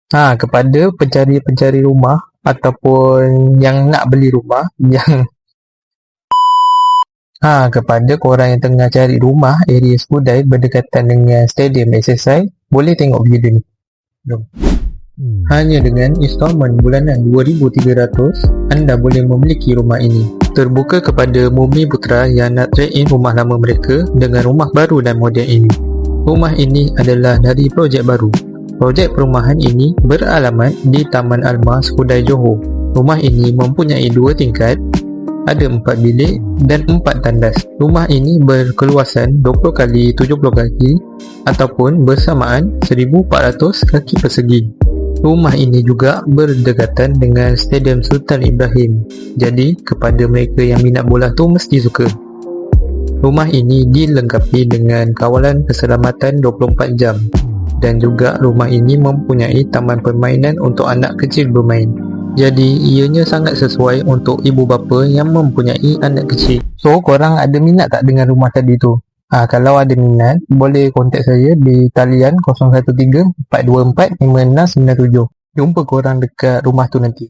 Kepada pencari-pencari rumah ataupun yang nak beli rumah, kepada korang yang tengah cari rumah area Skudai berdekatan dengan stadium SSI, boleh tengok video ni. Jom. Hanya dengan installment bulanan 2,300, anda boleh memiliki rumah ini. Terbuka kepada Bumi Putra yang nak trade in rumah lama mereka dengan rumah baru dan moden ini. Rumah ini adalah dari projek baru. Projek perumahan ini beralamat di Taman Alma, Skudai, Johor. Rumah ini mempunyai 2 tingkat, ada 4 bilik dan 4 tandas. Rumah ini berkeluasan 20 x 70 kaki ataupun bersamaan 1,400 kaki persegi. Rumah ini juga berdekatan dengan Stadium Sultan Ibrahim. Jadi, kepada mereka yang minat bola tu mesti suka. Rumah ini dilengkapi dengan kawalan keselamatan 24 jam. Dan juga rumah ini mempunyai taman permainan untuk anak kecil bermain. Jadi, ianya sangat sesuai untuk ibu bapa yang mempunyai anak kecil. So, korang ada minat tak dengan rumah tadi tu? Kalau ada minat, boleh kontak saya di talian 013 424 5697. Jumpa korang dekat rumah tu nanti.